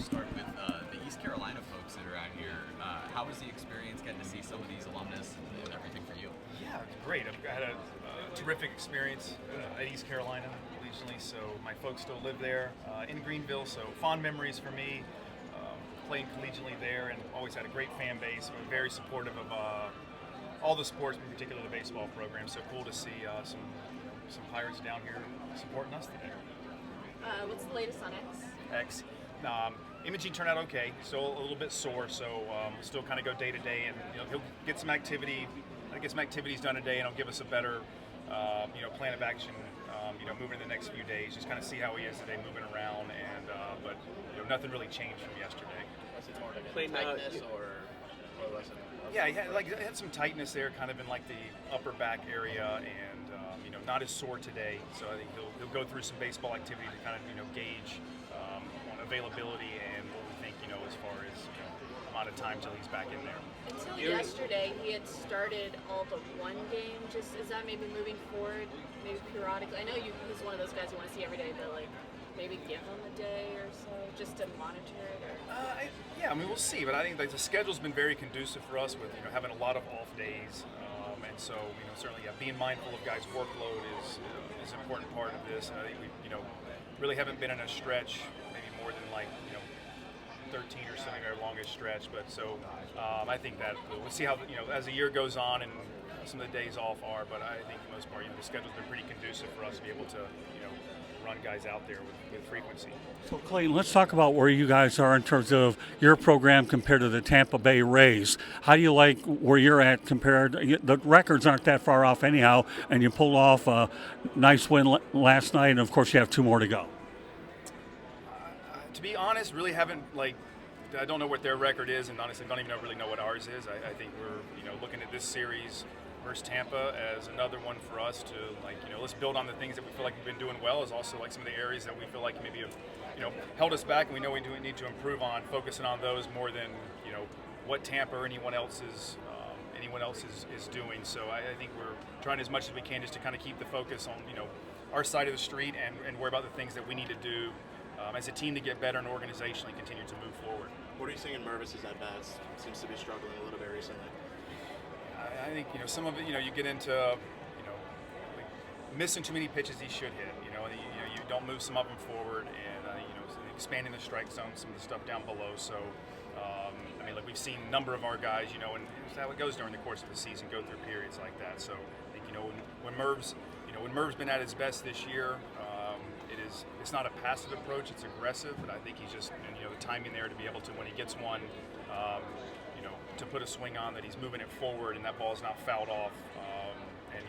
I'll start with the East Carolina folks that are out here. How was the experience getting to see some of these alumnus and everything for you? Yeah, it's great. I've had a terrific experience at East Carolina regionally, so my folks still live there in Greenville, so fond memories for me. Playing collegiately there, and always had a great fan base. We're very supportive of all the sports, in particular the baseball program. So cool to see some Pirates down here supporting us today. What's the latest on X? Imaging turned out okay. Still a little bit sore, so we'll still kind of go day to day, and he'll get some activity. Get some activities done today, and he'll give us a better plan of action. Moving in the next few days, just kind of see how he is today, moving around, and but nothing really changed from yesterday. Was it more like tightness or was it? Yeah, he had some tightness there, kind of in like the upper back area, and not as sore today. So I think he'll go through some baseball activity to kind of gauge on availability and what we think as far as amount of time till he's back in there. Until yesterday, he had started all but one game. Just is that maybe moving forward, maybe periodically? I know he's one of those guys you want to see every day, but maybe give him a day or so just to monitor it. Or? We'll see. But I think the schedule's been very conducive for us with having a lot of off days, and so certainly being mindful of guys' workload is an important part of this. And I think we really haven't been in a stretch, maybe more than 13 or something, our longest stretch. But so I think that we'll see how as the year goes on and some of the days off are. But I think for the most part, the schedule's been pretty conducive for us to be able to run guys out there with frequency. So Clayton, let's talk about where you guys are in terms of your program compared to the Tampa Bay Rays. How do you like where you're at compared? The records aren't that far off anyhow, and you pulled off a nice win last night, and of course you have 2 more to go. To be honest, really haven't I don't know what their record is, and honestly don't even really know what ours is. I think we're looking at this series versus Tampa as another one for us to let's build on the things that we feel like we've been doing well, as also some of the areas that we feel like maybe have held us back and we know we need to improve on, focusing on those more than what Tampa or anyone else is doing. So I think we're trying as much as we can just to kind of keep the focus on our side of the street and worry about the things that we need to do as a team to get better and organizationally continue to move forward. What are you seeing in Mervis's at-bats? Seems to be struggling a little bit recently. I think some of it you get into missing too many pitches he should hit. You don't move some of them forward, and expanding the strike zone, some of the stuff down below. So we've seen a number of our guys, and it's how it goes during the course of the season, go through periods like that. So I think when Merv's been at his best this year, it's not a passive approach, it's aggressive, but I think he's just the timing there to be able to, when he gets one, to put a swing on, that he's moving it forward and that ball's not fouled off, and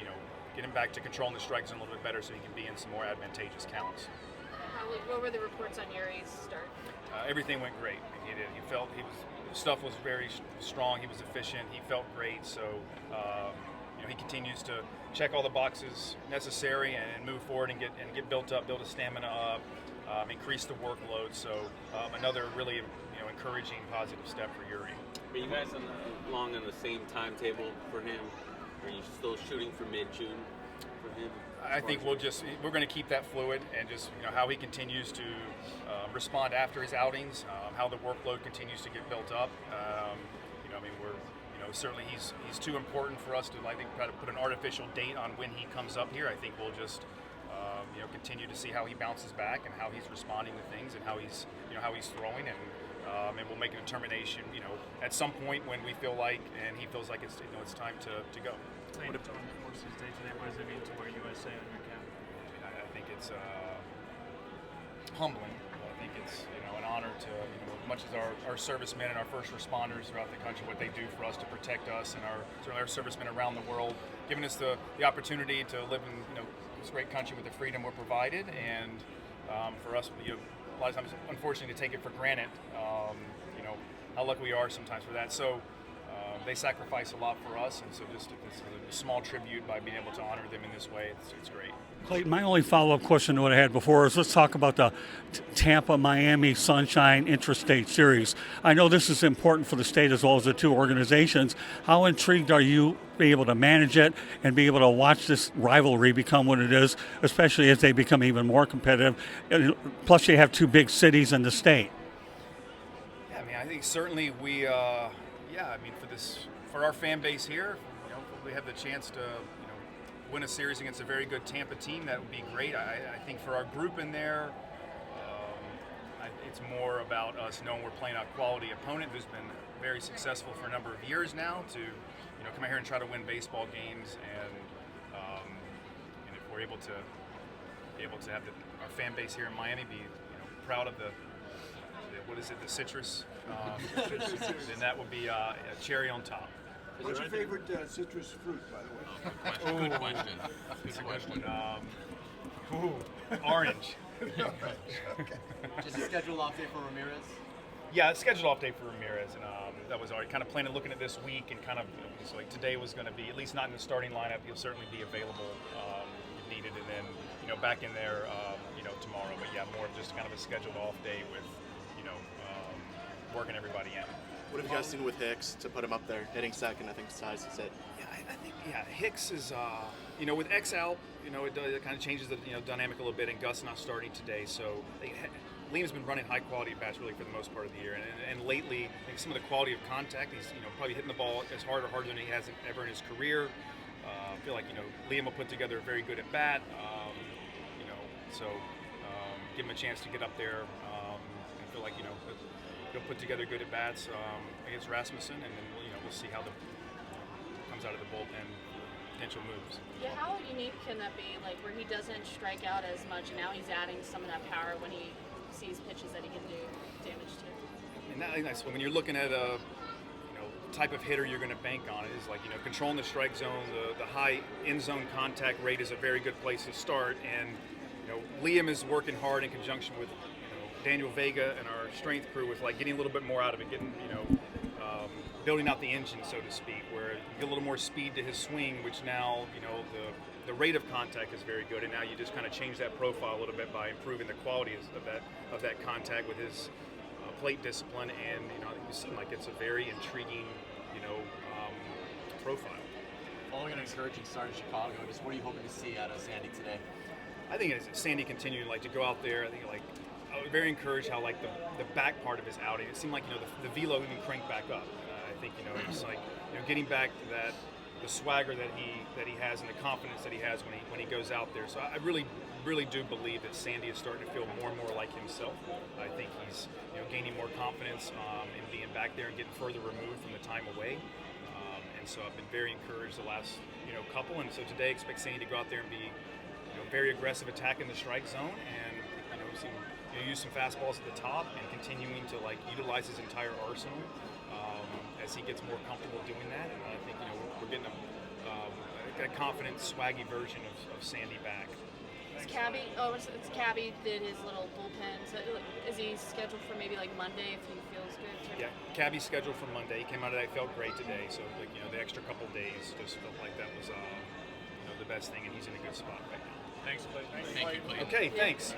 get him back to controlling the strike zone a little bit better so he can be in some more advantageous counts. What were the reports on Yuri's start? Everything went great. He felt stuff was very strong. He was efficient. He felt great. So he continues to check all the boxes necessary and move forward and get built up, build a stamina up, increase the workload. So another really encouraging, positive step for Yuri. Are you guys along on the same timetable for him? Are you still shooting for mid-June for him? I think we're going to keep that fluid, and just how he continues to respond after his outings, how the workload continues to get built up. We're certainly he's too important for us to try to put an artificial date on when he comes up here. I think we'll just continue to see how he bounces back and how he's responding to things and how he's throwing, and we'll make a determination at some point when we feel like and he feels like it's time to go. What if on Forces Day today, what does it mean to wear USA on your cap? I think it's humbling. I think it's an honor to as much as our servicemen and our first responders throughout the country, what they do for us to protect us, and our servicemen around the world, giving us the opportunity to live in this great country with the freedom we're provided, and for us a lot of times unfortunately to take it for granted how lucky we are sometimes for that. So they sacrifice a lot for us, and so just a small tribute by being able to honor them in this way, it's great. Clayton, my only follow-up question to what I had before is let's talk about the Tampa-Miami Sunshine Intrastate Series. I know this is important for the state as well as the two organizations. How intrigued are you be able to manage it and be able to watch this rivalry become what it is, especially as they become even more competitive? Plus, you have two big cities in the state. I think certainly we, for our fan base here, we have the chance to, win a series against a very good Tampa team. That would be great. I think for our group in there, it's more about us knowing we're playing a quality opponent who's been very successful for a number of years now to, come out here and try to win baseball games, and if we're able to have our fan base here in Miami be, proud of the citrus, then that would be a cherry on top. What's your favorite citrus fruit, by the way? Good question. Good question. Orange. Just a schedule off day for Ramirez. Yeah, scheduled off day for Ramirez, and that was already kind of planning, looking at this week, and kind of so like today was going to be at least not in the starting lineup. He'll certainly be available if needed, and then back in there tomorrow. But yeah, more of just kind of a scheduled off day with working everybody in. What have you guys seen with Hicks to put him up there, hitting second? I think size is it. Yeah, I think Hicks is with X out, it kind of changes the dynamic a little bit, and Gus not starting today, so Liam's been running high quality bats really for the most part of the year, and lately I think some of the quality of contact, he's probably hitting the ball as hard or harder than he has ever in his career. I feel like Liam will put together a very good at bat, so give him a chance to get up there. I feel like he'll put together good at bats against Rasmussen, and then we'll see how comes out of the bullpen potential moves. Yeah, how unique can that be? Like where he doesn't strike out as much, and now he's adding some of that power when he sees pitches that he can do damage to. And that's when you're looking at a type of hitter you're going to bank on is like controlling the strike zone. The high end zone contact rate is a very good place to start, and Liam is working hard in conjunction with Daniel Vega and our strength crew with like getting a little bit more out of it, getting building out the engine, so to speak, where you get a little more speed to his swing, which now the rate of contact is very good, and now you just kind of change that profile a little bit by improving the quality of that contact with his plate discipline, and you seem like it's a very intriguing profile. Following an encouraging start in Chicago, just what are you hoping to see out of Sandy today? I think as Sandy continued to go out there, I think I was very encouraged how the back part of his outing, it seemed like the velo even cranked back up. I think it's like getting back to the swagger that he has and the confidence that he has when he goes out there. So I really do believe that Sandy is starting to feel more and more like himself. I think he's gaining more confidence in being back there and getting further removed from the time away. And so I've been very encouraged the last couple. And so today, expect Sandy to go out there and be very aggressive attacking the strike zone, and use some fastballs at the top, and continuing to utilize his entire arsenal as he gets more comfortable doing that. And I think we're getting a confident, swaggy version of Sandy back. It's Cabby did his little bullpen. So is he scheduled for maybe Monday if he feels good? Yeah, Cabby's scheduled for Monday. He came out of that, felt great today. So the extra couple days just felt like that was the best thing, and he's in a good spot right now. Thanks, Clayton. Thank you, Clayton. Okay, thanks.